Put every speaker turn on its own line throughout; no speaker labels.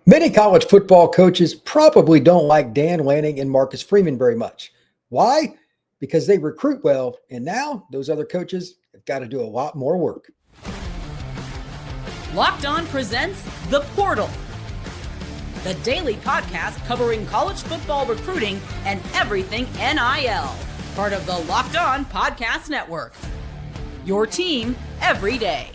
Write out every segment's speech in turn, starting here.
Many college football coaches probably don't like Dan Lanning and Marcus Freeman very much. Why? Because they recruit well, and now those other coaches have got to do a lot more work.
Locked On presents The Portal, the daily podcast covering college football recruiting and everything NIL, part of the Locked On Podcast Network. Your team every day.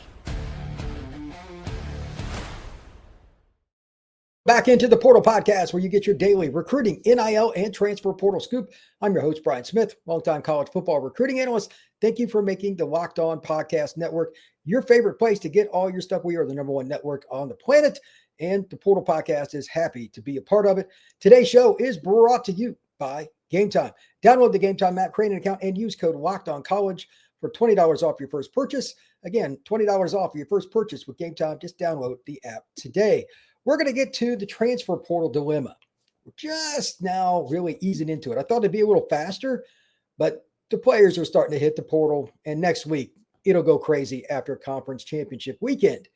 Back into the Portal Podcast, where you get your daily recruiting, NIL, and transfer portal scoop. I'm your host, Brian Smith, longtime college football recruiting analyst. Thank you for making the Locked On Podcast Network your favorite place to get all your stuff. We are the #1 network on the planet, and the Portal Podcast is happy to be a part of it. Today's show is brought to you by GameTime. Download the GameTime app, create an account, and use code LOCKEDONCollege for $20 off your first purchase. Again, $20 off your first purchase with GameTime. Just download the app today. We're going to get to the transfer portal dilemma. We're just now really easing into it. I thought it'd be a little faster, but the players are starting to hit the portal, and next week it'll go crazy after conference championship weekend.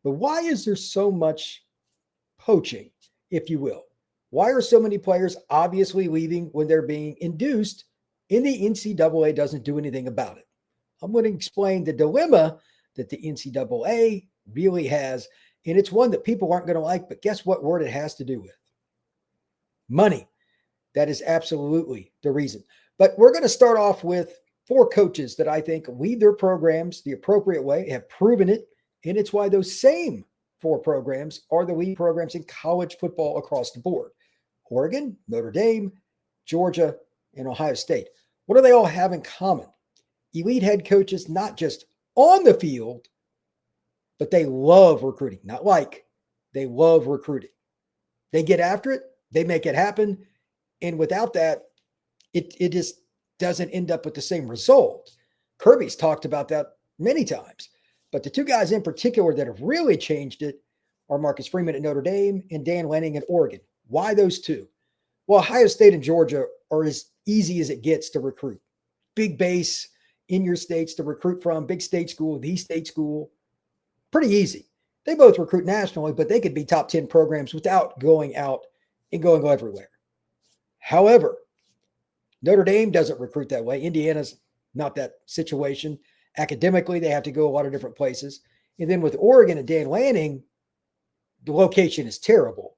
But why is there so much poaching, if you will? Why are so many players obviously leaving when they're being induced and the NCAA doesn't do anything about it? I'm going to explain the dilemma that the NCAA really has. And it's one that people aren't going to like, but guess what word it has to do with? Money. That is absolutely the reason. But we're going to start off with 4 coaches that I think lead their programs the appropriate way, have proven it, and it's why those same 4 programs are the lead programs in college football across the board. Oregon, Notre Dame, Georgia, and Ohio State. What do they all have in common? Elite head coaches, not just on the field, but they love recruiting. Not like, they love recruiting. They get after it. They make it happen. And without that, it just doesn't end up with the same result. Kirby's talked about that many times. But the 2 guys in particular that have really changed it are Marcus Freeman at Notre Dame and Dan Lanning at Oregon. Why those 2? Well, Ohio State and Georgia are as easy as it gets to recruit. Big base in your states to recruit from, big state school, the state school. Pretty easy. They both recruit nationally, but they could be top 10 programs without going out and going everywhere. However, Notre Dame doesn't recruit that way. Indiana's not that situation. Academically, they have to go a lot of different places. And then with Oregon and Dan Lanning, the location is terrible.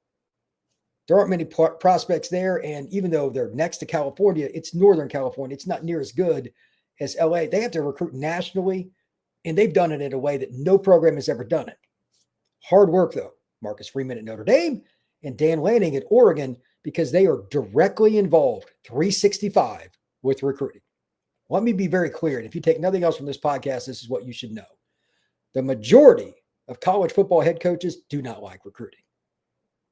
There aren't many prospects there. And even though they're next to California, it's Northern California. It's not near as good as LA. They have to recruit nationally. And they've done it in a way that no program has ever done it. Hard work, though. Marcus Freeman at Notre Dame and Dan Lanning at Oregon, because they are directly involved 365 with recruiting. Let me be very clear. And if you take nothing else from this podcast, this is what you should know. The majority of college football head coaches do not like recruiting.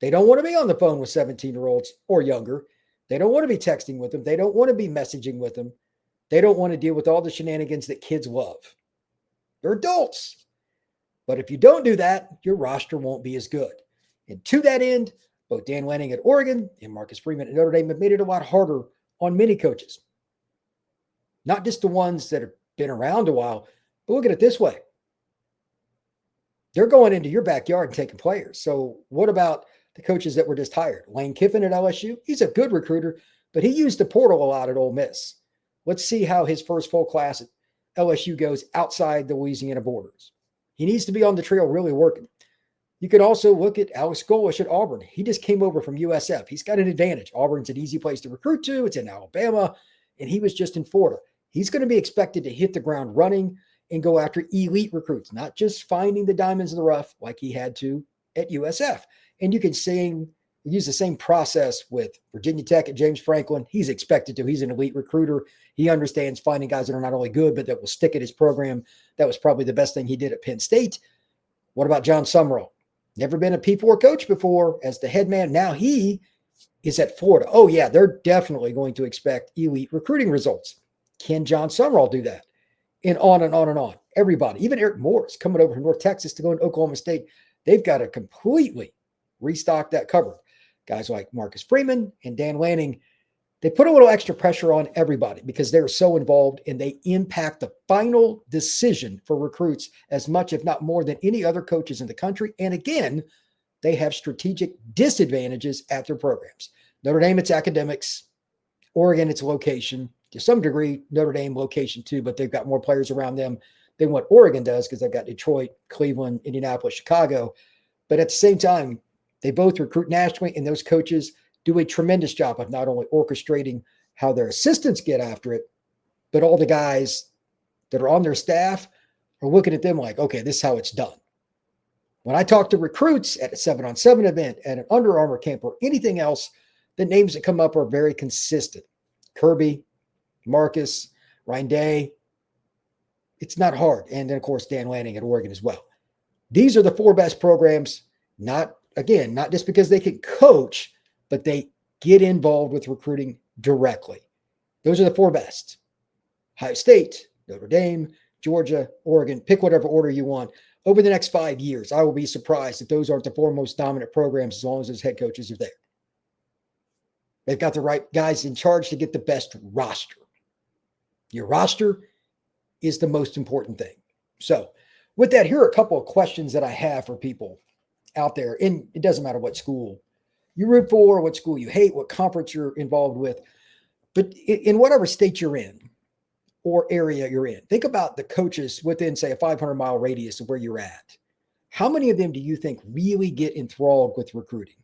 They don't want to be on the phone with 17-year-olds or younger. They don't want to be texting with them. They don't want to be messaging with them. They don't want to deal with all the shenanigans that kids love. They're adults. But if you don't do that, your roster won't be as good. And to that end, both Dan Lanning at Oregon and Marcus Freeman at Notre Dame have made it a lot harder on many coaches. Not just the ones that have been around a while, but look at it this way. They're going into your backyard and taking players. So what about the coaches that were just hired? Lane Kiffin at LSU, he's a good recruiter, but he used the portal a lot at Ole Miss. Let's see how his first full class at LSU goes outside the Louisiana borders. He needs to be on the trail really working. You could also look at Alex Golesh at Auburn. He just came over from USF. He's got an advantage. Auburn's an easy place to recruit to. It's in Alabama, and he was just in Florida. He's going to be expected to hit the ground running and go after elite recruits, not just finding the diamonds in the rough like he had to at USF. And you can use the same process with Virginia Tech at James Franklin. He's expected to. He's an elite recruiter. He understands finding guys that are not only good, but that will stick at his program. That was probably the best thing he did at Penn State. What about John Summerall? Never been a P4 coach before as the head man. Now he is at Florida. Oh, yeah, they're definitely going to expect elite recruiting results. Can John Summerall do that? And on and on and on. Everybody, even Eric Morris coming over from North Texas to go into Oklahoma State, they've got to completely restock that cupboard. Guys like Marcus Freeman and Dan Lanning, they put a little extra pressure on everybody because they're so involved and they impact the final decision for recruits as much, if not more, than any other coaches in the country. And again, they have strategic disadvantages at their programs. Notre Dame, it's academics. Oregon, it's location. To some degree, Notre Dame location too, but they've got more players around them than what Oregon does because they've got Detroit, Cleveland, Indianapolis, Chicago. But at the same time, they both recruit nationally, and those coaches do a tremendous job of not only orchestrating how their assistants get after it, but all the guys that are on their staff are looking at them like, okay, this is how it's done. When I talk to recruits at a 7-on-7 event, at an Under Armour camp, or anything else, the names that come up are very consistent. Kirby, Marcus, Ryan Day. It's not hard. And then, of course, Dan Lanning at Oregon as well. These are the 4 best programs, not just because they can coach, but they get involved with recruiting directly. Those are the 4 best. Ohio State, Notre Dame, Georgia, Oregon, pick whatever order you want. Over the next 5 years, I will be surprised if those aren't the 4 most dominant programs as long as those head coaches are there. They've got the right guys in charge to get the best roster. Your roster is the most important thing. So with that, here are a couple of questions that I have for people out there. And it doesn't matter what school you root for, what school you hate, what conference you're involved with, but in whatever state you're in or area you're in, think about the coaches within, say, a 500-mile radius of where you're at. How many of them do you think really get enthralled with recruiting,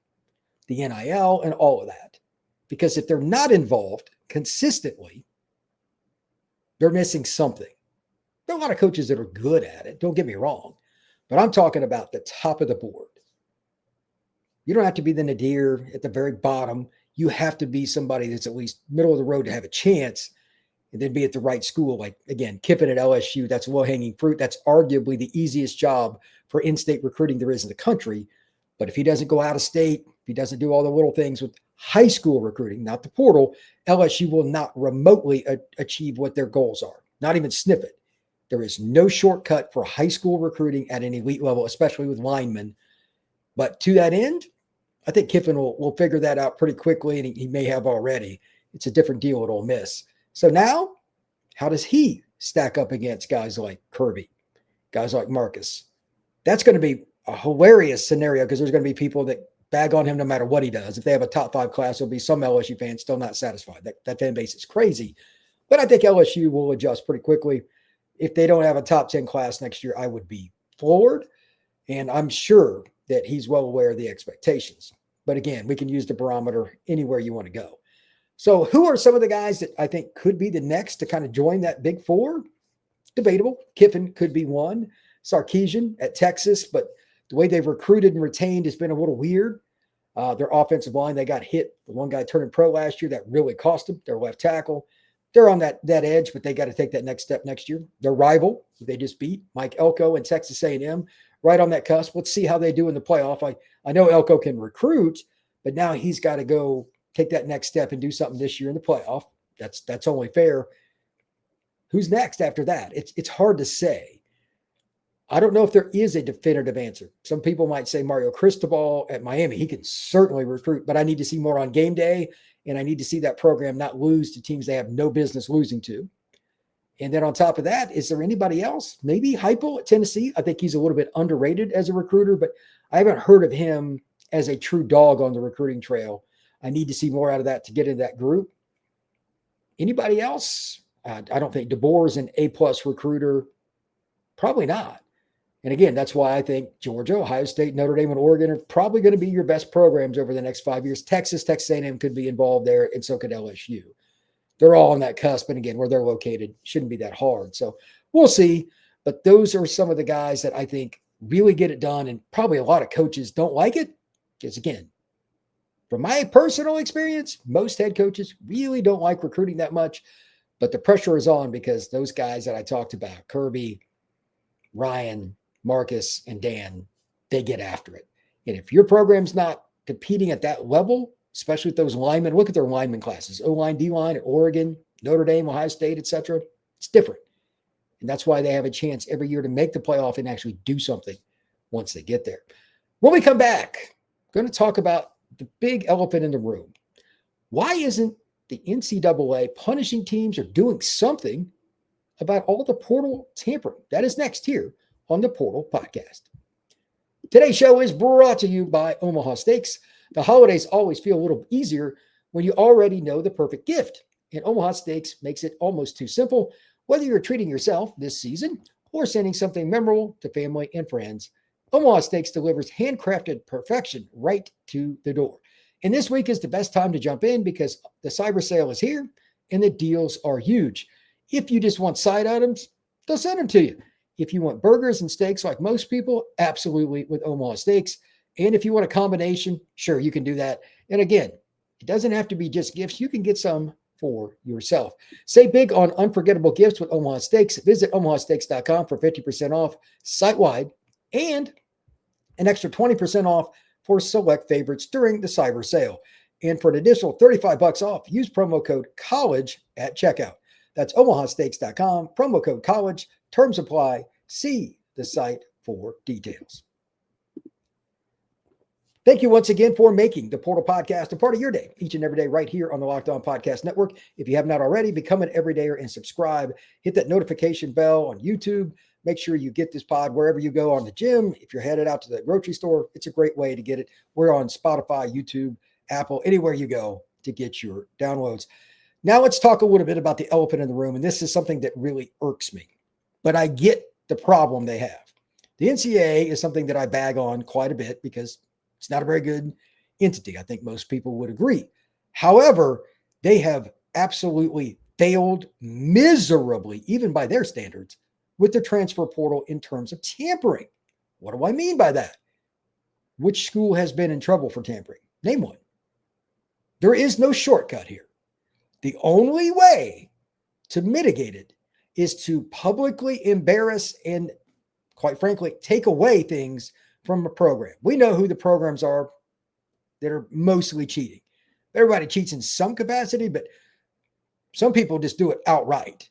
the NIL and all of that? Because if they're not involved consistently, they're missing something. There are a lot of coaches that are good at it, don't get me wrong, but I'm talking about the top of the board. You don't have to be the nadir at the very bottom. You have to be somebody that's at least middle of the road to have a chance and then be at the right school. Like, again, Kiffin at LSU, that's low-hanging fruit. That's arguably the easiest job for in-state recruiting there is in the country. But if he doesn't go out of state, if he doesn't do all the little things with high school recruiting, not the portal, LSU will not remotely achieve what their goals are, not even sniff it. There is no shortcut for high school recruiting at an elite level, especially with linemen. But to that end, I think Kiffin will figure that out pretty quickly, and he may have already. It's a different deal at Ole Miss. So now, how does he stack up against guys like Kirby, guys like Marcus? That's going to be a hilarious scenario because there's going to be people that bag on him no matter what he does. If they have a top 5 class, there'll be some LSU fans still not satisfied. That fan base is crazy. But I think LSU will adjust pretty quickly. If they don't have a top 10 class next year, I would be floored. And I'm sure that he's well aware of the expectations. But again, we can use the barometer anywhere you want to go. So who are some of the guys that I think could be the next to kind of join that big 4? Debatable. Kiffin could be one. Sarkisian at Texas, but the way they've recruited and retained has been a little weird. Their offensive line, they got hit. The one guy turning pro last year, that really cost them. Their left tackle. They're on that edge, but they got to take that next step next year. Their rival, they just beat, Mike Elko and Texas A&M, right on that cusp. Let's see how they do in the playoff. I know Elko can recruit, but now he's got to go take that next step and do something this year in the playoff. That's only fair. Who's next after that? It's hard to say. I don't know if there is a definitive answer. Some people might say Mario Cristobal at Miami. He can certainly recruit, but I need to see more on game day, and I need to see that program not lose to teams they have no business losing to. And then on top of that, is there anybody else? Maybe Heupel at Tennessee. I think he's a little bit underrated as a recruiter, but I haven't heard of him as a true dog on the recruiting trail. I need to see more out of that to get into that group. Anybody else? I don't think DeBoer is an A-plus recruiter. Probably not. And again, that's why I think Georgia, Ohio State, Notre Dame, and Oregon are probably going to be your best programs over the next 5 years. Texas A&M could be involved there, and so could LSU. They're all on that cusp, and again, where they're located shouldn't be that hard. So we'll see. But those are some of the guys that I think really get it done, and probably a lot of coaches don't like it because, again, from my personal experience, most head coaches really don't like recruiting that much. But the pressure is on because those guys that I talked about, Kirby, Ryan, Marcus, and Dan, they get after it. And if your program's not competing at that level, especially with those linemen, look at their lineman classes, O-line, D-line at Oregon, Notre Dame, Ohio State, etc. It's different. And that's why they have a chance every year to make the playoff and actually do something once they get there. When we come back, I'm going to talk about the big elephant in the room. Why isn't the NCAA punishing teams or doing something about all the portal tampering? That is next here on the Portal Podcast. Today's show is brought to you by Omaha Steaks. The holidays always feel a little easier when you already know the perfect gift. And Omaha Steaks makes it almost too simple. Whether you're treating yourself this season or sending something memorable to family and friends, Omaha Steaks delivers handcrafted perfection right to the door. And this week is the best time to jump in because the cyber sale is here and the deals are huge. If you just want side items, they'll send them to you. If you want burgers and steaks like most people, absolutely with Omaha Steaks. And if you want a combination, sure, you can do that. And again, it doesn't have to be just gifts. You can get some for yourself. Save big on unforgettable gifts with Omaha Steaks. Visit omahasteaks.com for 50% off site-wide and an extra 20% off for select favorites during the cyber sale. And for an additional $35 off, use promo code COLLEGE at checkout. That's omahasteaks.com, promo code COLLEGE. Terms apply. See the site for details. Thank you once again for making the Portal Podcast a part of your day, each and every day right here on the Locked On Podcast Network. If you have not already, become an everydayer and subscribe. Hit that notification bell on YouTube. Make sure you get this pod wherever you go on the gym. If you're headed out to the grocery store, it's a great way to get it. We're on Spotify, YouTube, Apple, anywhere you go to get your downloads. Now let's talk a little bit about the elephant in the room, and this is something that really irks me. But I get the problem they have. The NCAA is something that I bag on quite a bit because it's not a very good entity. I think most people would agree. However, they have absolutely failed miserably, even by their standards, with the transfer portal in terms of tampering. What do I mean by that? Which school has been in trouble for tampering? Name one. There is no shortcut here. The only way to mitigate it is to publicly embarrass and, quite frankly, take away things from a program. We know who the programs are that are mostly cheating. Everybody cheats in some capacity, but some people just do it outright.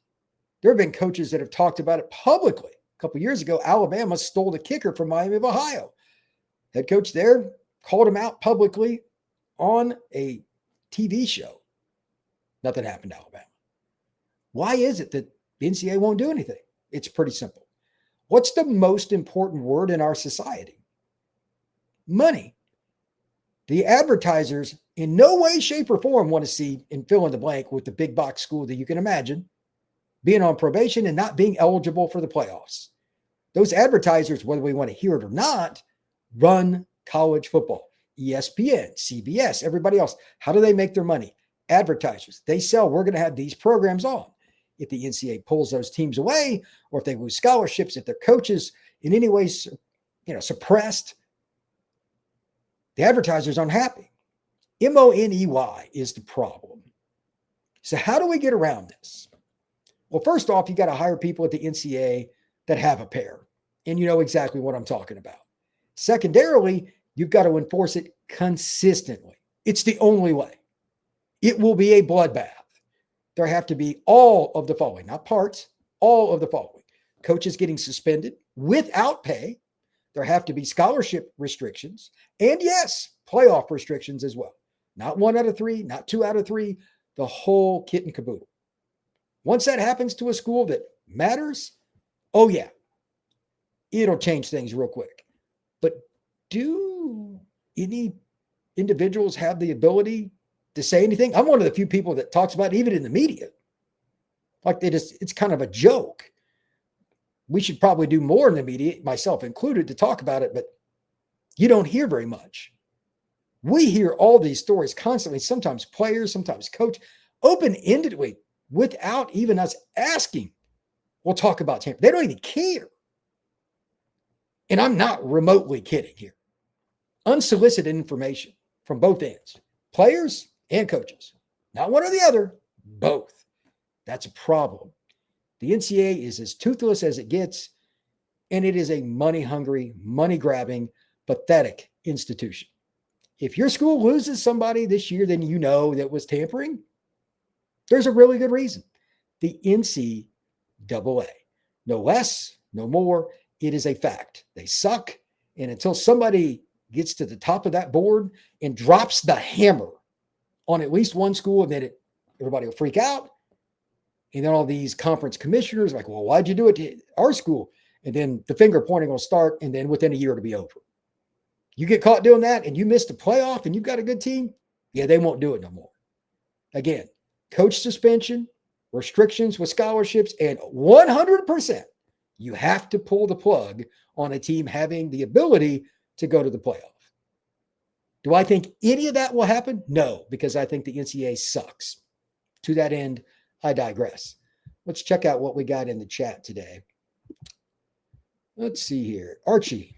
There have been coaches that have talked about it publicly. A couple of years ago, Alabama stole the kicker from Miami of Ohio. Head coach there called him out publicly on a TV show. Nothing happened to Alabama. Why is it that the NCAA won't do anything? It's pretty simple. What's the most important word in our society? Money. The advertisers in no way, shape, or form want to see and fill in the blank with the big box school that you can imagine being on probation and not being eligible for the playoffs. Those advertisers, whether we want to hear it or not, run college football. ESPN, CBS, everybody else. How do they make their money? Advertisers. They sell, we're going to have these programs on. If the NCAA pulls those teams away, or if they lose scholarships, if their coaches in any way, suppressed, the advertisers aren't happy. MONEY is the problem. So how do we get around this? Well, first off, you got to hire people at the NCAA that have a pair, and you know exactly what I'm talking about. Secondarily, you've got to enforce it consistently. It's the only way. It will be a bloodbath. There have to be all of the following, not parts, all of the following. Coaches getting suspended without pay. There have to be scholarship restrictions. And yes, playoff restrictions as well. Not 1 out of 3, not 2 out of 3, the whole kit and caboodle. Once that happens to a school that matters, oh yeah, it'll change things real quick. But do any individuals have the ability to say anything? I'm one of the few people that talks about it, even in the media. Like it's kind of a joke. We should probably do more in the media, myself included, to talk about it, but you don't hear very much. We hear all these stories constantly, sometimes players, sometimes coach, open-endedly, without even us asking. We'll talk about tampering. They don't even care. And I'm not remotely kidding here. Unsolicited information from both ends, players and coaches. Not one or the other, both. That's a problem. The NCAA is as toothless as it gets, and it is a money-hungry, money-grabbing, pathetic institution. If your school loses somebody this year, then you know that was tampering. There's a really good reason. The NCAA. No less, no more. It is a fact. They suck, and until somebody gets to the top of that board and drops the hammer on at least one school, and then everybody will freak out. And then all these conference commissioners like, well, why'd you do it to our school? And then the finger pointing will start, and then within a year it'll be over. You get caught doing that and you miss the playoff and you've got a good team, yeah, they won't do it no more. Again, coach suspension, restrictions with scholarships, and 100%, you have to pull the plug on a team having the ability to go to the playoff. Do I think any of that will happen? No, because I think the NCAA sucks. To that end, I digress. Let's check out what we got in the chat today. Let's see here. Archie,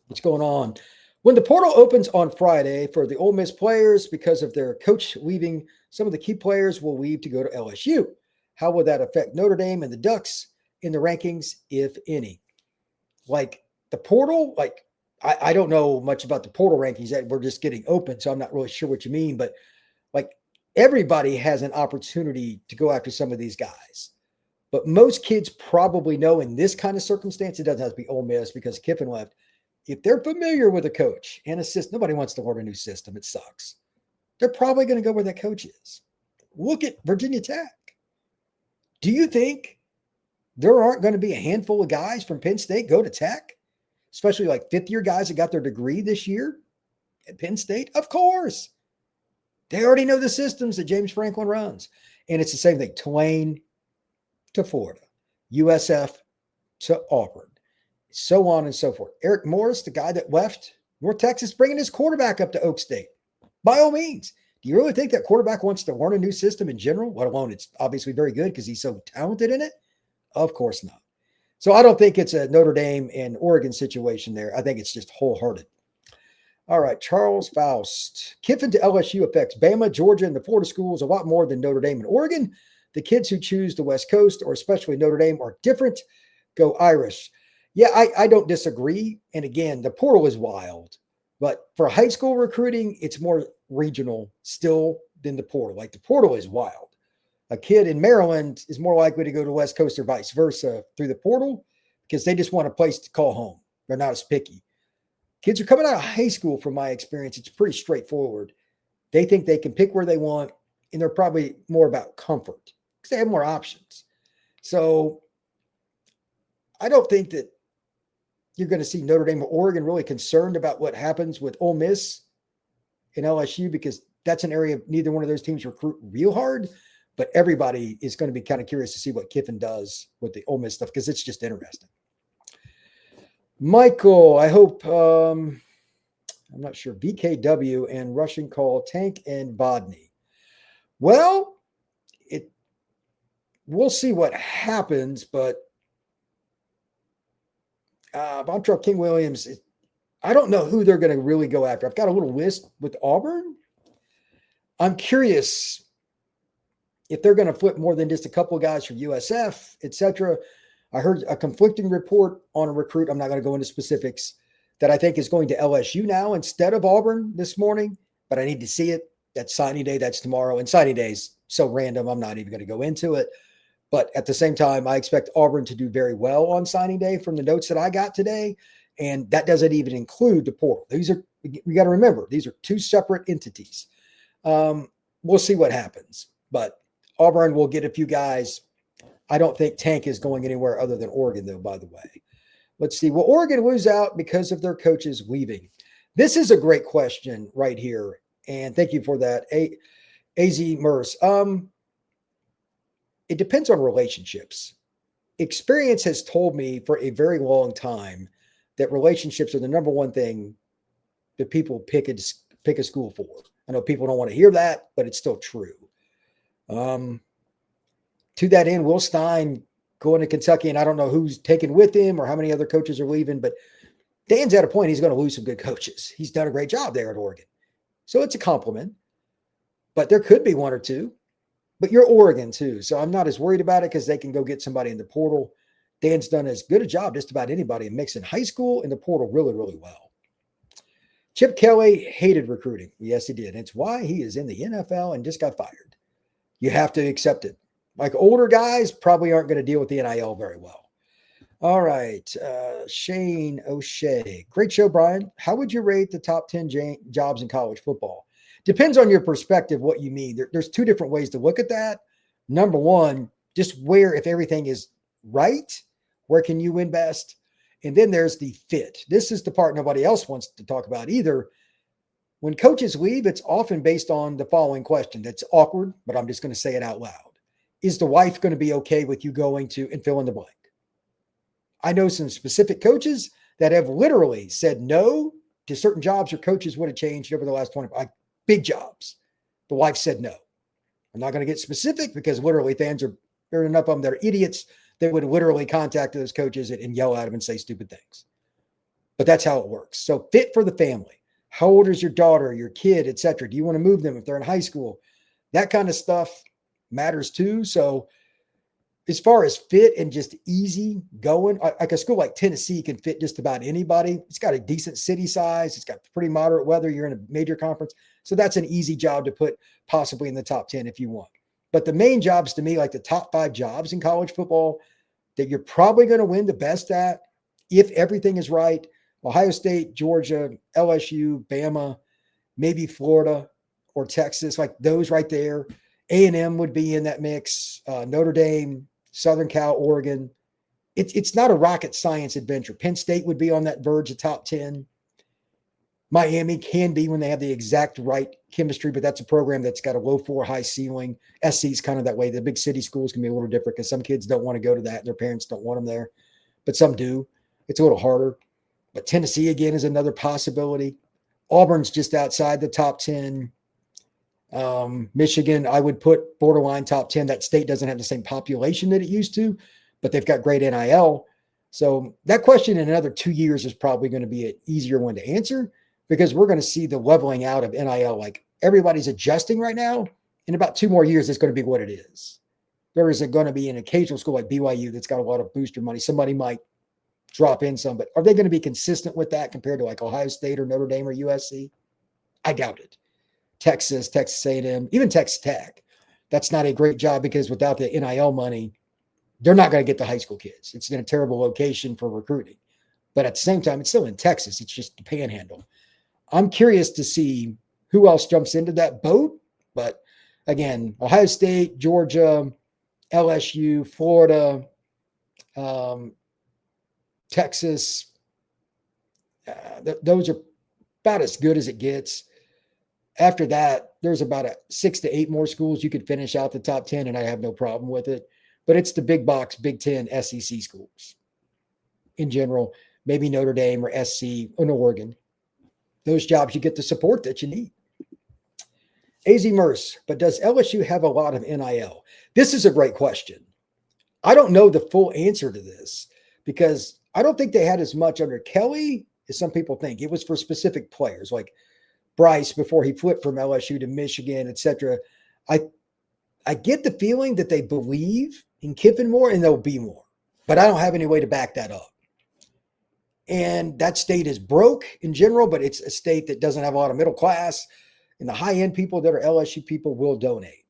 what's going on? When the portal opens on Friday for the Ole Miss players because of their coach leaving, some of the key players will leave to go to LSU. How will that affect Notre Dame and the Ducks in the rankings, if any? Like the portal, like I don't know much about the portal rankings that we're just getting open, so I'm not really sure what you mean, but like everybody has an opportunity to go after some of these guys. But most kids probably know in this kind of circumstance, it doesn't have to be Ole Miss because Kiffin left. If they're familiar with a coach and assist, nobody wants to learn a new system. It sucks. They're probably going to go where that coach is. Look at Virginia Tech. Do you think there aren't going to be a handful of guys from Penn State go to Tech? Especially like fifth-year guys that got their degree this year at Penn State? Of course. They already know the systems that James Franklin runs. And it's the same thing. Tulane to Florida. USF to Auburn. So on and so forth. Eric Morris, the guy that left North Texas, bringing his quarterback up to Oak State. By all means. Do you really think that quarterback wants to learn a new system in general, let alone it's obviously very good because he's so talented in it? Of course not. So I don't think it's a Notre Dame and Oregon situation there. I think it's just wholehearted. All right, Charles Faust. Kiffin to LSU affects Bama, Georgia, and the Florida schools a lot more than Notre Dame and Oregon. The kids who choose the West Coast, or especially Notre Dame, are different. Go Irish. Yeah, I don't disagree. And again, the portal is wild. But for high school recruiting, it's more regional still than the portal. Like the portal is wild. A kid in Maryland is more likely to go to West Coast or vice versa through the portal because they just want a place to call home. They're not as picky. Kids are coming out of high school, from my experience. It's pretty straightforward. They think they can pick where they want, and they're probably more about comfort because they have more options. So I don't think that you're going to see Notre Dame or Oregon really concerned about what happens with Ole Miss and LSU because that's an area neither one of those teams recruit real hard. But everybody is going to be kind of curious to see what Kiffin does with the Ole Miss stuff because it's just interesting. Michael, I hope, I'm not sure, VKW and Russian call Tank and Bodney. Well, we'll see what happens, but Bontrell King Williams, I don't know who they're going to really go after. I've got a little list with Auburn. I'm curious if they're going to flip more than just a couple of guys from USF, et cetera. I heard a conflicting report on a recruit. I'm not going to go into specifics that I think is going to LSU now instead of Auburn this morning, but I need to see it. That's signing day. That's tomorrow. And signing day is so random. I'm not even going to go into it. But at the same time, I expect Auburn to do very well on signing day from the notes that I got today. And that doesn't even include the portal. We got to remember, these are two separate entities. We'll see what happens. But Auburn will get a few guys. I don't think Tank is going anywhere other than Oregon, though, by the way. Let's see. Will Oregon lose out because of their coaches leaving? This is a great question right here. And thank you for that, AZ Merce. It depends on relationships. Experience has told me for a very long time that relationships are the number one thing that people pick a school for. I know people don't want to hear that, but it's still true. To that end, Will Stein going to Kentucky, and I don't know who's taken with him or how many other coaches are leaving, but Dan's at a point he's going to lose some good coaches. He's done a great job there at Oregon. So it's a compliment, but there could be one or two. But you're Oregon too, so I'm not as worried about it because they can go get somebody in the portal. Dan's done as good a job just about anybody in mixing high school and the portal really, really well. Chip Kelly hated recruiting. Yes, he did. It's why he is in the NFL and just got fired. You have to accept it. Like older guys probably aren't going to deal with the NIL very well. All right. Shane O'Shea. Great show, Brian. How would you rate the top 10 jobs in college football? Depends on your perspective, what you mean. There's two different ways to look at that. Number one, just where, if everything is right, where can you win best? And then there's the fit. This is the part nobody else wants to talk about either. When coaches leave, it's often based on the following question. That's awkward, but I'm just going to say it out loud. Is the wife going to be okay with you going to and fill in the blank? I know some specific coaches that have literally said no to certain jobs or coaches would have changed over the last 25 big jobs. The wife said no. I'm not going to get specific because literally there are enough of them that are idiots that would literally contact those coaches and yell at them and say stupid things. But that's how it works. So fit for the family. How old is your daughter, your kid, et cetera? Do you want to move them if they're in high school? That kind of stuff matters too. So as far as fit and just easy going, like a school like Tennessee can fit just about anybody. It's got a decent city size. It's got pretty moderate weather. You're in a major conference. So that's an easy job to put possibly in the top 10 if you want. But the main jobs to me, like the top 5 jobs in college football that you're probably going to win the best at, if everything is right, Ohio State, Georgia, LSU, Bama, maybe Florida or Texas, like those right there. A&M would be in that mix. Notre Dame, Southern Cal, Oregon. It's not a rocket science adventure. Penn State would be on that verge of top 10. Miami can be when they have the exact right chemistry, but that's a program that's got a low floor, high ceiling. SC is kind of that way. The big city schools can be a little different because some kids don't want to go to that and their parents don't want them there, but some do. It's a little harder. But Tennessee, again, is another possibility. Auburn's just outside the top 10. Michigan, I would put borderline top 10. That state doesn't have the same population that it used to, but they've got great NIL. So that question in another 2 years is probably going to be an easier one to answer because we're going to see the leveling out of NIL. Like everybody's adjusting right now. In about 2 more years, it's going to be what it is. There is going to be an occasional school like BYU that's got a lot of booster money. Somebody might drop in some, but are they going to be consistent with that compared to like Ohio State or Notre Dame or USC? I doubt it. Texas, Texas A&M, even Texas Tech. That's not a great job because without the NIL money, they're not going to get the high school kids. It's in a terrible location for recruiting. But at the same time, it's still in Texas. It's just the panhandle. I'm curious to see who else jumps into that boat. But again, Ohio State, Georgia, LSU, Florida, Texas, those are about as good as it gets. After that, there's about 6 to 8 more schools you could finish out the top 10, and I have no problem with it. But it's the big box, Big Ten, SEC schools in general, maybe Notre Dame or SC or Oregon. Those jobs, you get the support that you need. AZ Merce, but does LSU have a lot of NIL? This is a great question. I don't know the full answer to this because I don't think they had as much under Kelly as some people think. It was for specific players like Bryce before he flipped from LSU to Michigan, et cetera. I get the feeling that they believe in Kiffin more and there'll be more, but I don't have any way to back that up. And that state is broke in general, but it's a state that doesn't have a lot of middle class, and the high-end people that are LSU people will donate.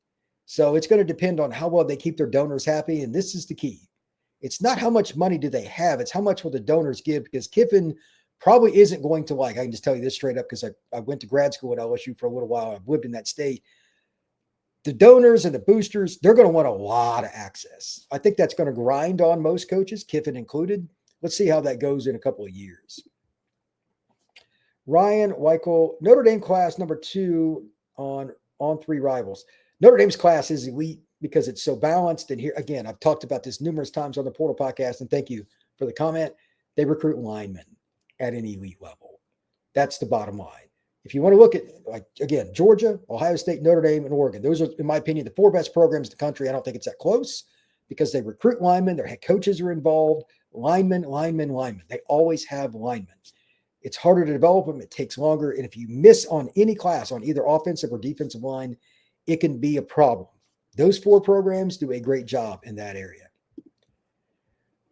So it's going to depend on how well they keep their donors happy, and this is the key. It's not how much money do they have, it's how much will the donors give, because Kiffin probably isn't going to I can just tell you this straight up because I went to grad school at LSU for a little while. I've lived in that state. The donors and the boosters, they're going to want a lot of access. I think that's going to grind on most coaches, Kiffin included. Let's see how that goes in a couple of years. Ryan Weichel, Notre Dame class number 2 on 3 rivals. Notre Dame's class is elite because it's so balanced. And here, again, I've talked about this numerous times on the Portal podcast, and thank you for the comment. They recruit linemen at an elite level. That's the bottom line. If you want to look at, like, again, Georgia, Ohio State, Notre Dame, and Oregon, those are, in my opinion, the 4 best programs in the country. I don't think it's that close because they recruit linemen. Their head coaches are involved. Linemen. They always have linemen. It's harder to develop them. It takes longer. And if you miss on any class on either offensive or defensive line, it can be a problem. Those 4 programs do a great job in that area.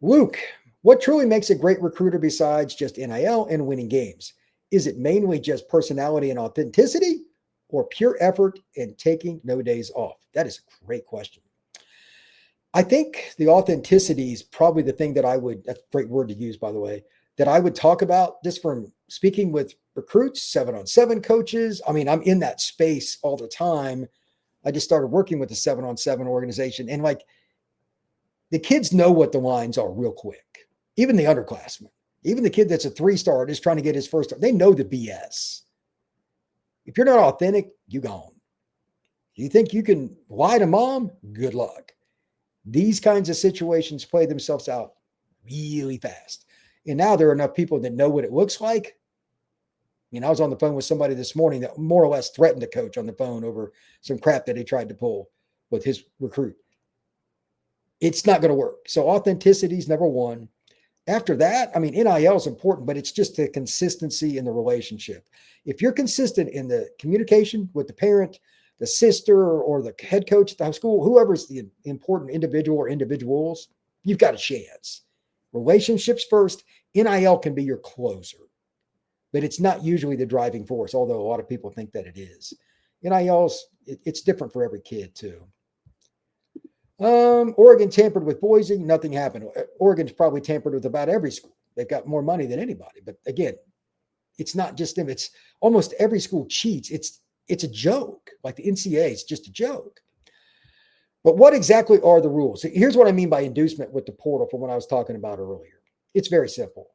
Luke, what truly makes a great recruiter besides just NIL and winning games? Is it mainly just personality and authenticity or pure effort and taking no days off? That is a great question. I think the authenticity is probably the thing that that's a great word to use, by the way, that I would talk about just from speaking with recruits, 7-on-7 coaches. I mean, I'm in that space all the time. I just started working with the 7-on-7 organization, and like the kids know what the lines are real quick, even the underclassmen. Even the kid that's a 3-star just trying to get his first star, they know the BS. If you're not authentic, you gone. You think you can lie to mom? Good luck. These kinds of situations play themselves out really fast. And now there are enough people that know what it looks like. I was on the phone with somebody this morning that more or less threatened the coach on the phone over some crap that he tried to pull with his recruit. It's not going to work. So authenticity is number one. After that, NIL is important, but it's just the consistency in the relationship. If you're consistent in the communication with the parent, the sister, or the head coach at the school, whoever's the important individual or individuals, you've got a chance. Relationships first. NIL can be your closer, but it's not usually the driving force, although a lot of people think that it is. NIL's, it's different for every kid too. Oregon tampered with Boise. Nothing happened. Oregon's probably tampered with about every school. They've got more money than anybody. But again, it's not just them. It's almost every school cheats. It's a joke. Like the NCAA is just a joke. But what exactly are the rules? So here's what I mean by inducement with the portal from what I was talking about earlier. It's very simple.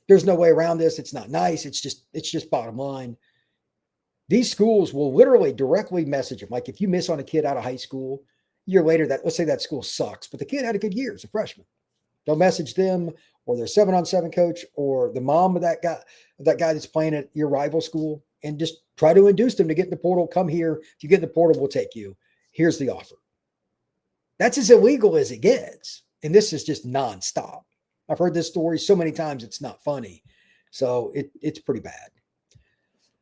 There's no way around this. It's not nice. It's just bottom line. These schools will literally directly message them. Like if you miss on a kid out of high school, a year later, let's say that school sucks, but the kid had a good year as a freshman. They'll message them or their 7-on-7 coach or the mom of that guy that's playing at your rival school and just try to induce them to get in the portal. Come here. If you get in the portal, we'll take you. Here's the offer. That's as illegal as it gets. And this is just nonstop. I've heard this story so many times, it's not funny. So it's pretty bad.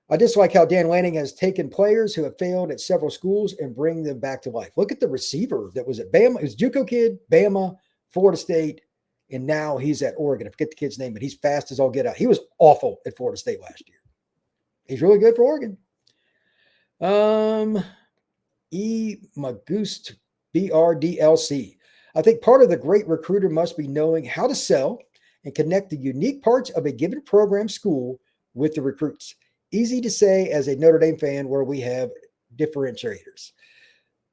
I just like how Dan Lanning has taken players who have failed at several schools and bring them back to life. Look at the receiver that was at Bama. It was JUCO kid, Bama, Florida State, and now he's at Oregon. I forget the kid's name, but he's fast as all get out. He was awful at Florida State last year. He's really good for Oregon. E. Magust, BRDLC. I think part of the great recruiter must be knowing how to sell and connect the unique parts of a given program school with the recruits. Easy to say as a Notre Dame fan where we have differentiators.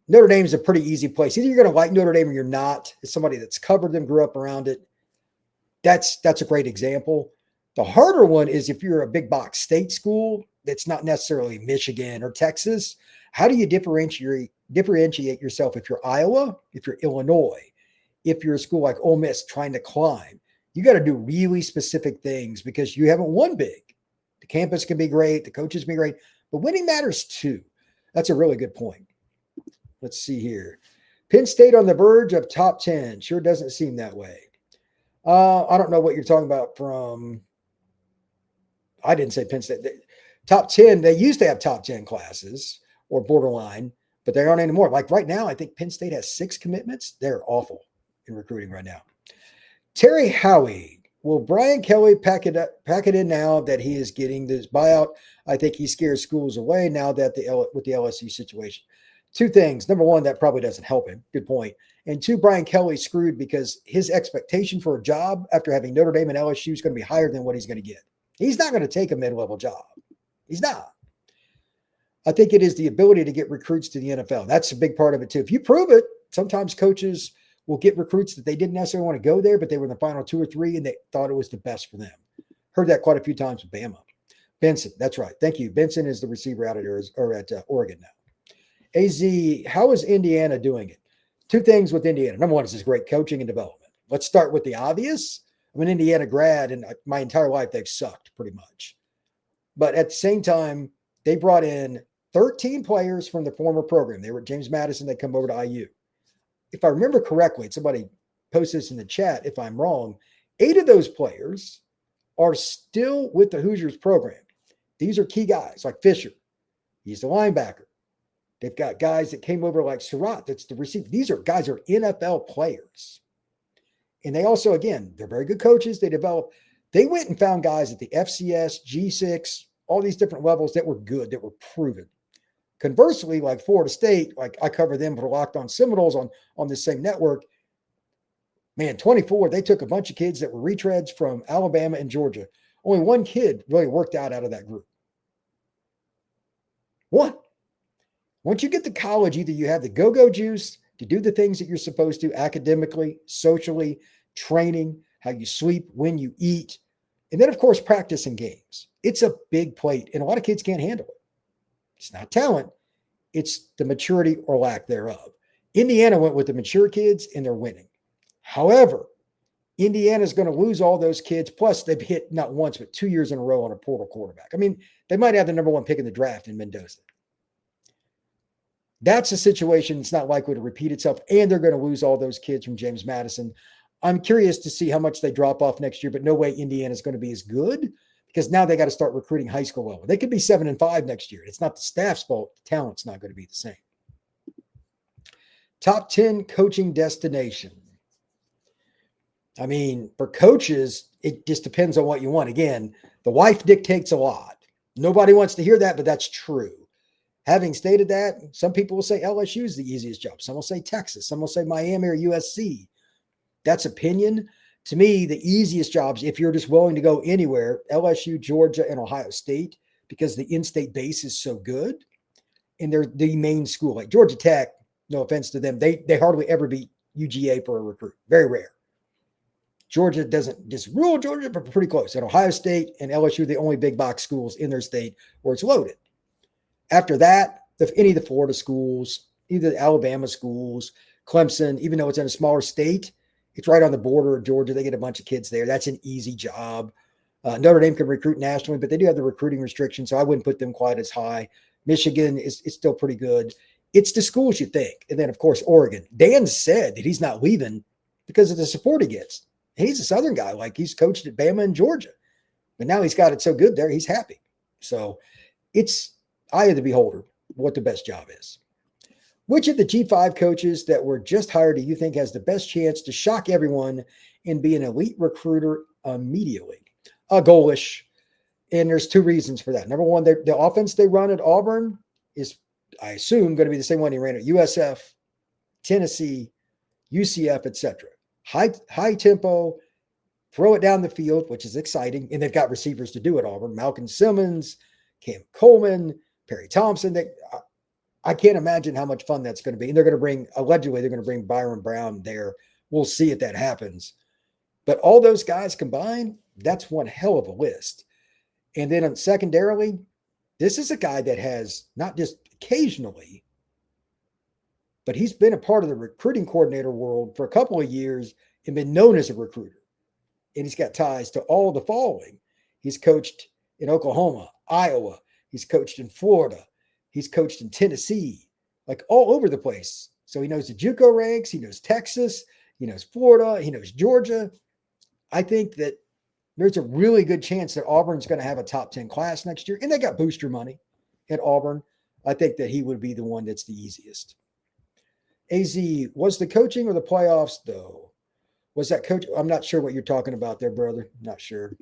Notre Dame is a pretty easy place. Either you're going to like Notre Dame or you're not. As somebody that's covered them, grew up around it. That's a great example. The harder one is if you're a big box state school that's not necessarily Michigan or Texas. How do you differentiate yourself if you're Iowa, if you're Illinois, if you're a school like Ole Miss trying to climb? You got to do really specific things because you haven't won big. The campus can be great. The coaches can be great. But winning matters too. That's a really good point. Let's see here. Penn State on the verge of top 10. Sure doesn't seem that way. I don't know what you're talking about from – I didn't say Penn State. Top 10, they used to have top 10 classes or borderline, but they aren't anymore. Like right now, I think Penn State has 6 commitments. They're awful in recruiting right now. Terry Howie. Will Brian Kelly pack it in now that he is getting this buyout? I think he scares schools away now that with the LSU situation. 2 things. Number one, that probably doesn't help him. Good point. And 2, Brian Kelly's screwed because his expectation for a job after having Notre Dame and LSU is going to be higher than what he's going to get. He's not going to take a mid-level job. He's not. I think it is the ability to get recruits to the NFL. That's a big part of it too. If you prove it, sometimes coaches will get recruits that they didn't necessarily want to go there, but they were in the final 2 or 3 and they thought it was the best for them. Heard that quite a few times with Bama. Benson, that's right. Thank you. Benson is the receiver out at Oregon now. AZ, how is Indiana doing it? 2 things with Indiana. Number one is his great coaching and development. Let's start with the obvious. I'm an Indiana grad, and my entire life they've sucked pretty much. But at the same time, they brought in 13 players from the former program. They were at James Madison. They come over to IU. If I remember correctly, somebody posted this in the chat if I'm wrong, 8 of those players are still with the Hoosiers program. These are key guys like Fisher. He's the linebacker. They've got guys that came over like Surratt. That's the receiver. These are guys who are NFL players. And they also, again, they're very good coaches. They went and found guys at the FCS, G6, all these different levels that were good, that were proven. Conversely, like Florida State, like I cover them for Locked On Seminoles on this same network. Man, 24, they took a bunch of kids that were retreads from Alabama and Georgia. Only 1 kid really worked out of that group. 1. Once you get to college, either you have the go-go juice to do the things that you're supposed to academically, socially, training, how you sleep, when you eat, and then, of course, practice and games. It's a big plate, and a lot of kids can't handle it. It's not talent. It's the maturity or lack thereof. Indiana went with the mature kids, and they're winning. However, Indiana's going to lose all those kids. Plus, they've hit not once, but 2 years in a row on a portal quarterback. I mean, they might have the number one pick in the draft in Mendoza. That's a situation that's not likely to repeat itself, and they're going to lose all those kids from James Madison. I'm curious to see how much they drop off next year, but no way Indiana's going to be as good because now they got to start recruiting high school level. They could be 7-5 next year. It's not the staff's fault. The talent's not going to be the same. Top 10 coaching destination. I mean, for coaches, it just depends on what you want. Again, the wife dictates a lot. Nobody wants to hear that, but that's true. Having stated that, some people will say LSU is the easiest job. Some will say Texas. Some will say Miami or USC. That's opinion. To me, the easiest jobs, if you're just willing to go anywhere, LSU, Georgia, and Ohio State, because the in-state base is so good, and they're the main school. Like Georgia Tech, no offense to them, they hardly ever beat UGA for a recruit. Very rare. Georgia doesn't just rule Georgia, but pretty close. And Ohio State and LSU are the only big box schools in their state where it's loaded. After that, any of the Florida schools, either the Alabama schools, Clemson, even though it's in a smaller state, it's right on the border of Georgia. They get a bunch of kids there. That's an easy job. Notre Dame can recruit nationally, but they do have the recruiting restrictions, so I wouldn't put them quite as high. Michigan is still pretty good. It's the schools you think. And then, of course, Oregon. Dan said that he's not leaving because of the support he gets. He's a Southern guy. Like, he's coached at Bama and Georgia. But now he's got it so good there, he's happy. So it's eye of the beholder what the best job is. Which of the G5 coaches that were just hired do you think has the best chance to shock everyone and be an elite recruiter immediately? Golesh. And there's two reasons for that. Number one, the offense they run at Auburn is, I assume, going to be the same one he ran at USF, Tennessee, UCF, etc. High tempo, throw it down the field, which is exciting. And they've got receivers to do it, Auburn. Malcolm Simmons, Cam Coleman, Perry Thompson. I can't imagine how much fun that's going to be. And allegedly, they're going to bring Byron Brown there. We'll see if that happens. But all those guys combined, that's one hell of a list. And then secondarily, this is a guy that has not just occasionally, but he's been a part of the recruiting coordinator world for a couple of years and been known as a recruiter. And he's got ties to all the following. He's coached in Oklahoma, Iowa. He's coached in Florida. He's coached in Tennessee, like all over the place. So he knows the JUCO ranks. He knows Texas. He knows Florida. He knows Georgia. I think that there's a really good chance that Auburn's going to have a top 10 class next year. And they got booster money at Auburn. I think that he would be the one that's the easiest. AZ, was the coaching or the playoffs, though? Was that coach? I'm not sure what you're talking about there, brother. Not sure.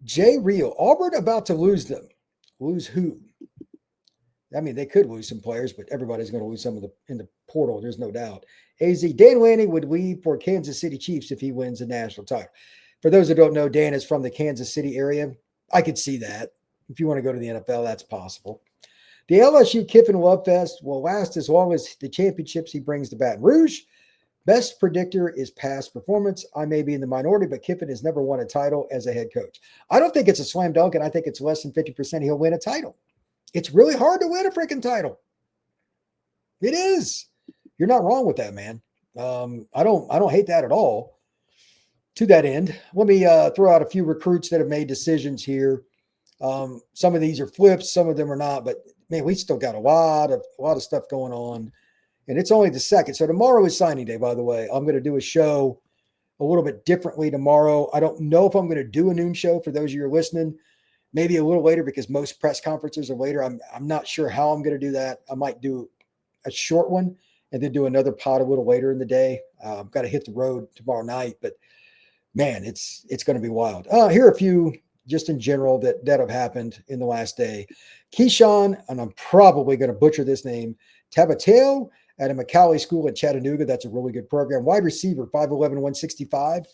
Jay Real, Auburn about to lose them. Lose who? I mean, they could lose some players, but everybody's going to lose some in the portal. There's no doubt. AZ, Dan Lanning would leave for Kansas City Chiefs if he wins the national title. For those that don't know, Dan is from the Kansas City area. I could see that. If you want to go to the NFL, that's possible. The LSU Kiffin Love Fest will last as long as the championships he brings to Baton Rouge. Best predictor is past performance. I may be in the minority, but Kiffin has never won a title as a head coach. I don't think it's a slam dunk, and I think it's less than 50% he'll win a title. It's really hard to win a freaking title. It is. You're not wrong with that, man. I don't hate that at all. To that end, let me throw out a few recruits that have made decisions here. Some of these are flips, some of them are not, but man, we still got a lot of stuff going on, and it's only the second. So tomorrow is signing day, by the way. I'm going to do a show a little bit differently tomorrow. I don't know if I'm going to do a noon show for those of you who are listening. Maybe a little later because most press conferences are later. I'm not sure how I'm going to do that. I might do a short one and then do another pod a little later in the day. I've got to hit the road tomorrow night, but man, it's going to be wild. Here are a few just in general that have happened in the last day. Keyshawn, and I'm probably going to butcher this name, Tabateo at a McCallie school in Chattanooga. That's a really good program. Wide receiver, 5'11", 165.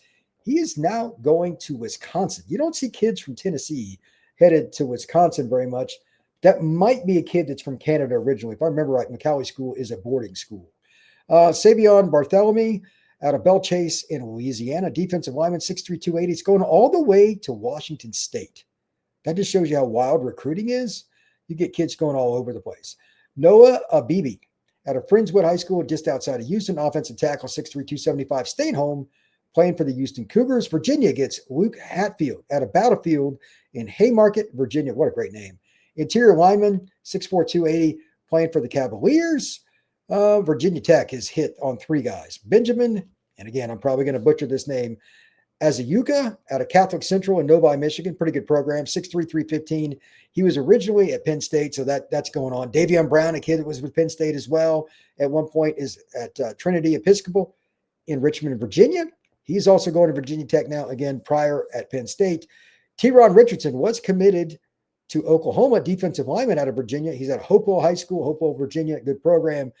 He is now going to Wisconsin. You don't see kids from Tennessee headed to Wisconsin very much. That might be a kid that's from Canada originally. If I remember right, McCallie School is a boarding school. Savion Bartholomew out of Belle Chase in Louisiana, defensive lineman, 6'3", 280. It's going all the way to Washington State. That just shows you how wild recruiting is. You get kids going all over the place. Noah Abibi out of Friendswood High School, just outside of Houston, offensive tackle, 6'3", 275, staying home, playing for the Houston Cougars. Virginia gets Luke Hatfield out of Battlefield in Haymarket, Virginia. What a great name. Interior lineman, 6'4", 280, playing for the Cavaliers. Virginia Tech has hit on 3 guys. Benjamin, and again, I'm probably going to butcher this name, Azayuka out of Catholic Central in Novi, Michigan. Pretty good program, 6'3", 315. He was originally at Penn State, so that's going on. Davion Brown, a kid that was with Penn State as well, at one point is at Trinity Episcopal in Richmond, Virginia. He's also going to Virginia Tech now, again, prior at Penn State. Teron Richardson was committed to Oklahoma, defensive lineman out of Virginia. He's at Hopewell High School, Hopewell, Virginia, good program.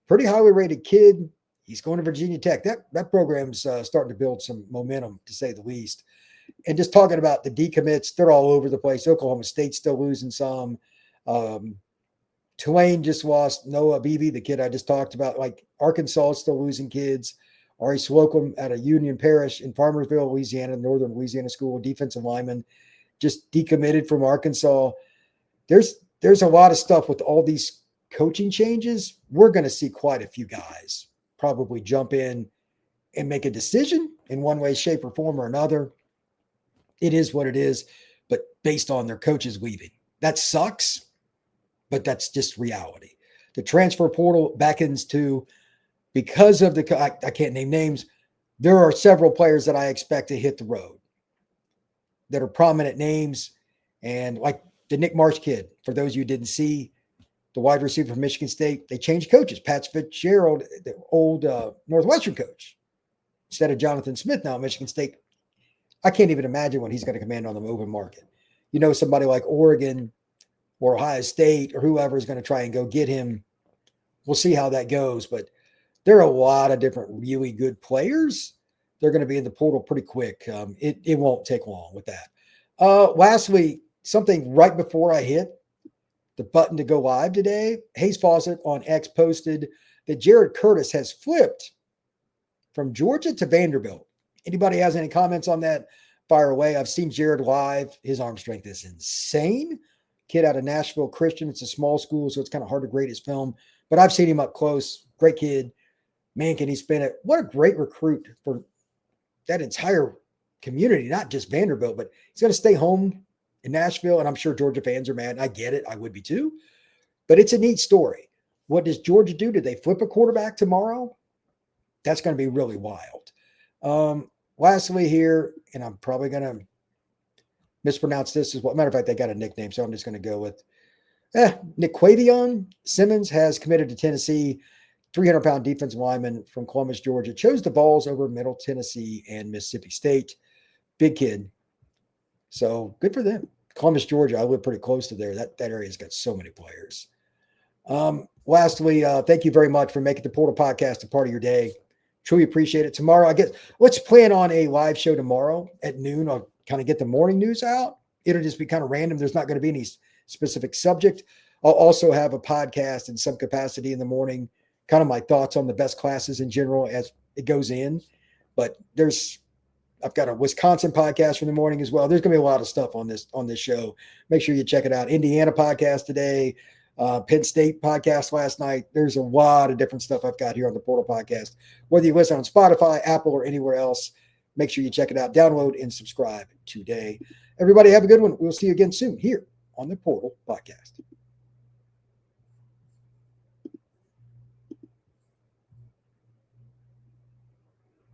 Pretty highly rated kid. He's going to Virginia Tech. That program's starting to build some momentum, to say the least. And just talking about the decommits, they're all over the place. Oklahoma State's still losing some. Tulane just lost Noah Beebe, the kid I just talked about. Like Arkansas is still losing kids. Ari Slocum out of Union Parish in Farmersville, Louisiana, Northern Louisiana School, defensive lineman, just decommitted from Arkansas. There's a lot of stuff with all these coaching changes. We're going to see quite a few guys probably jump in and make a decision in one way, shape, or form or another. It is what it is, but based on their coaches leaving. That sucks, but that's just reality. The transfer portal beckons to, because of I can't name names, there are several players that I expect to hit the road that are prominent names. And like the Nick Marsh kid, for those of you who didn't see, the wide receiver from Michigan State, they changed coaches. Pat Fitzgerald, the old Northwestern coach, instead of Jonathan Smith now at Michigan State. I can't even imagine what he's going to command on the open market. You know, somebody like Oregon or Ohio State or whoever is going to try and go get him. We'll see how that goes. But there are a lot of different really good players. They're going to be in the portal pretty quick. It won't take long with that. Lastly, something right before I hit the button to go live today, Hayes Fawcett on X posted that Jared Curtis has flipped from Georgia to Vanderbilt. Anybody has any comments on that? Fire away. I've seen Jared live. His arm strength is insane. Kid out of Nashville Christian. It's a small school, so it's kind of hard to grade his film. But I've seen him up close. Great kid. Man, can he spin it. What a great recruit for that entire community, not just Vanderbilt, but he's going to stay home in Nashville, and I'm sure Georgia fans are mad. I get it. I would be too. But it's a neat story. What does Georgia do? Do they flip a quarterback tomorrow? That's going to be really wild. Lastly here, and I'm probably going to mispronounce this as well. Matter of fact, they got a nickname, so I'm just going to go with Niquavion Simmons has committed to Tennessee. 300-pound defensive lineman from Columbus, Georgia. Chose the Vols over Middle Tennessee and Mississippi State. Big kid. So good for them. Columbus, Georgia, I live pretty close to there. That area's got so many players. Lastly, thank you very much for making the Portal Podcast a part of your day. Truly appreciate it. Tomorrow, I guess, let's plan on a live show tomorrow at noon. I'll kind of get the morning news out. It'll just be kind of random. There's not going to be any specific subject. I'll also have a podcast in some capacity in the morning, kind of my thoughts on the best classes in general as it goes in. But I've got a Wisconsin podcast for the morning as well. There's going to be a lot of stuff on this show. Make sure you check it out. Indiana podcast today, Penn State podcast last night. There's a lot of different stuff I've got here on the Portal Podcast. Whether you listen on Spotify, Apple, or anywhere else, make sure you check it out. Download and subscribe today. Everybody have a good one. We'll see you again soon here on the Portal Podcast.